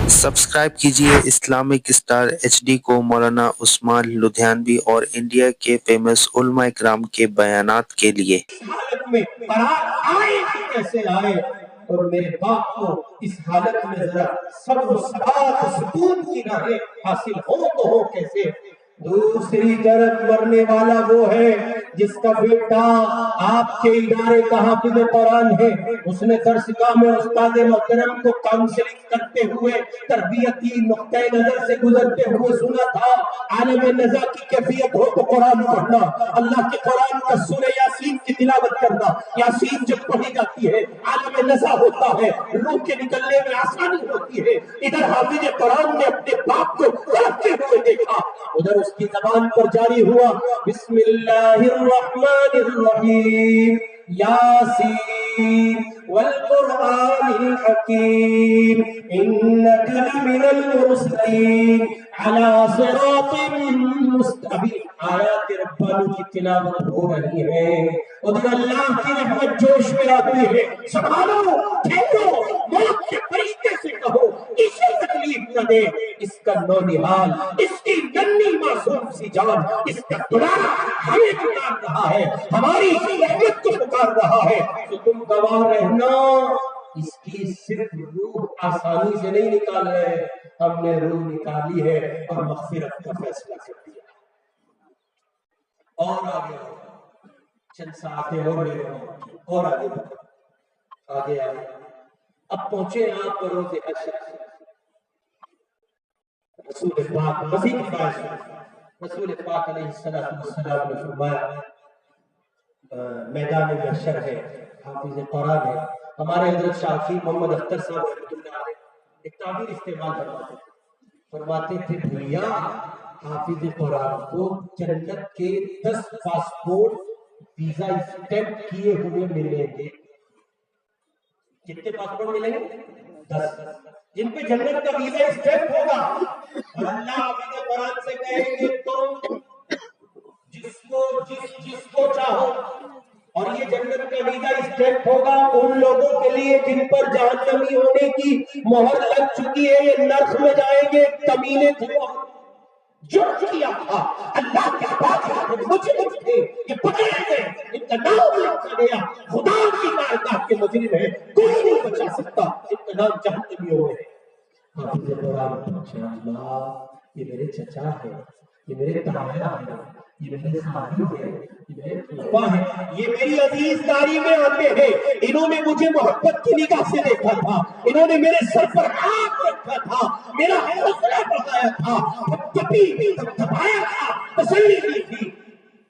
Subscribe कीजिए Islamic star HD को मौलाना उस्मान लुधियानवी और इंडिया के फेमस उलमा इकराम के बयानात के लिए। इस हालत में करार आए कि कैसे आए, और मेरे बाप को इस हालत में जरा सब्र सबात सुकून की राहें हासिल हो तो हो कैसे। दूसरी तरफ मरने वाला वो है जिसका बेटा आपके इदारे का हाफिज कुरान है। उसने दरसगाह में उस्ताद मोहतरम को काउंसलिंग करते हुए तरबियती नुक्ते नजर से गुजरते हुए सुना था, आलम नज़ा की कैफियत हो तो कुरान पढ़ना, अल्लाह के कुरान का सूरह यासीन की तिलावत करना। यासीन जब पढ़ी जाती है आलम नज़ा होता है, रूह के निकलने में आसानी होती है। इधर हाफिज कुरान ने अपने बाप को पढ़ते हुए देखा, उधर उसकी ज़बान पर जारी हुआ बिस्मिल्लाहिर्रहमानिर्रहीम यासीन वल कुरआनिल हकीम इन्नका लमिनल मुरसलीन अला सिरातिन मुस्तक़ीम। आयात रब्बानी की तिलावत हो रही है, उधर अल्लाह की रहमत जोश में आती है। संभालो, फेंको, मौत के फरिश्ते से कहो इसे तकलीफ न दे, इसका नौनिहाल, इसकी नन्ही मासूम सी जान, इसका दुलारा हमें पुकार रहा है, हमारी रहमत को पुकार रहा है। तो तुम गवाह रहना, इसकी सिर्फ रूह आसानी से नहीं निकाल रहे, हमने रूह निकाली है और मग़फ़िरत का फैसला कर दिया। और आगे चंद साथी और आगे अब पहुंचे आप रोज़े हश्र। रसूल पाक मसीह की बात सुनो। रसूल पाक अलैहिस्सलातु वस्सलाम ने फरमाया, मैदान महशर है, हाफिज कुरान है। हमारे हजरत शाफी मोहम्मद अख्तर साहब रहमतुल्लाह अलैह एक ताबीर इस्तेमाल फरमाते थे, भैया हाफिज कुरान को जन्नत के 10 पासपोर्ट वीजा स्टैंप किए हुए मिलेंगे। कितने पासपोर्ट मिलेंगे? 10, जिन पे जन्नत का वीजा स्टैंप होगा। और अल्लाह हाफिज कुरान से कहेंगे तुम जिसको चाहो, और ये जन्नत का वीजा स्टैंप होगा उन लोगों के लिए जिन पर जहन्नमी होने की मोहर लग चुकी है, ये नर्क में जाएंगे। कमीने थे, जो किया था अल्लाह के पास मुजरिम थे, ये पकड़े गए, इनका नाम लिखा गया, खुदा की बारगाह के मुजरिम है, कोई नहीं बचा सकता, इनका नाम जहन्नमी हो गए। हाफिज कुरान माशाअल्लाह, ये मेरे चचा है, ये मेरे ताया है, ये मेरे साथी है, ये मेरे फूफा है, ये मेरी अजीजदारी में आते हैं। इन्होंने मुझे मोहब्बत की निगाह से देखा था, इन्होंने मेरे सर पर हाथ रखा था, मेरा हौसला बढ़ाया था, दबाया था, तसल्ली दी थी।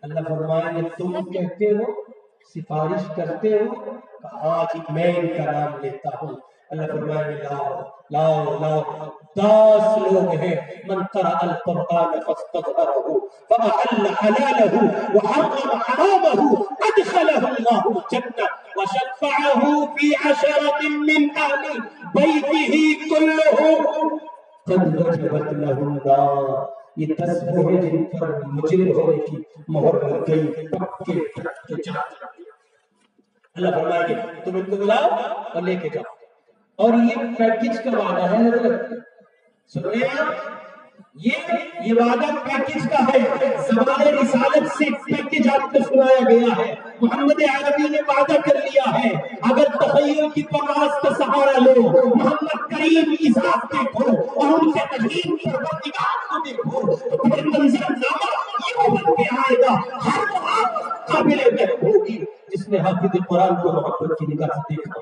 अल्लाह फरमाए, तुम कहते हो, सिफारिश करते हो, कहा कि मैं इनका नाम लेता हूँ। अल्लाह फरमाए, लाओ 10 लोग हैं, मन क़रा अल कुरआन फस्तज़हरहु फअहल्ल हलालहु व हर्रम हरामहु अदखलहु अल्लाहु जन्नत व शफ़अहु फी अशरतिन मिन अहली बैतिही कुल्लुहुम क़द वजबत लहुम नार। ये 10 वो हैं जिन पर मुजरिम होने की मोहर लग गई, पक्के अल्लाह फरमाएंगे तुम इनको बुलाओ और लेके जाओ। और ये पैकेज का वादा है हजरत, सुन रहे हैं आप? ये वादा पैकेज का है। ज़माने रिसालत से पैकेज आपको सुनाया गया है। मोहम्मद अरबी ने वादा कर लिया है, अगर तख़य्युल की परवाज़ का सहारा लो, मोहम्मद करीम की ज़ात देखो और उनके अजीम परवरदिगार को देखो, तो तुम्हें मंज़िलनामा यूं बन के आएगा, हर बात काबिल महब होगी जिसने हाफिज कुरान को मोहब्बत की निगाह से देखा।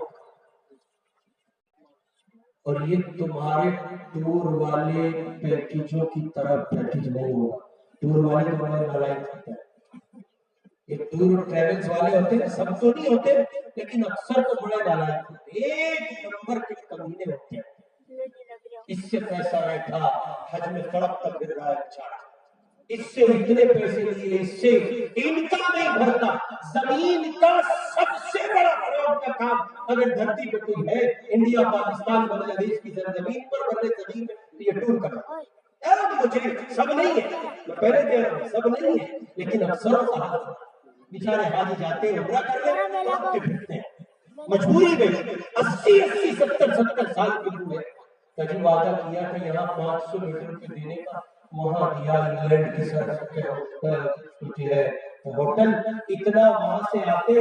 और ये तुम्हारे टूर वाले पैकेजों की तरह पैकेज नहीं होगा। टूर वाले तो बड़े नालायक होते हैं, ये टूर ट्रेवल्स वाले होते हैं, सब तो नहीं होते लेकिन अक्सर तो बड़े नालायक होते हैं, एक नंबर के कमीने होते हैं। इससे पैसा बैठा हज में तड़पता फिर रहा है बेचारा, इससे इतने पैसे लिए, इससे इनका नहीं भरता। जमीन का सबसे बड़ा फरोग का काम अगर धरती पे कोई है, इंडिया पाकिस्तान बांग्लादेश की जमीन पर बदले जमीन में ये टूर करना मुझे सब नहीं है, मैं पहले कह रहा हूँ सब नहीं है, लेकिन अफसरों का बेचारे हाजी जाते हैं, उम्रा करते फिरते हैं, मजबूरी में 80-80, 70-70 साल की उम्र है, کبھی وعدہ کیا کہ یہاں 500 میٹر پہ دینے کا، وہاں دیا انگلینڈ کی سرحد پہ جو ہے ہوٹل، اتنا وہاں سے آتے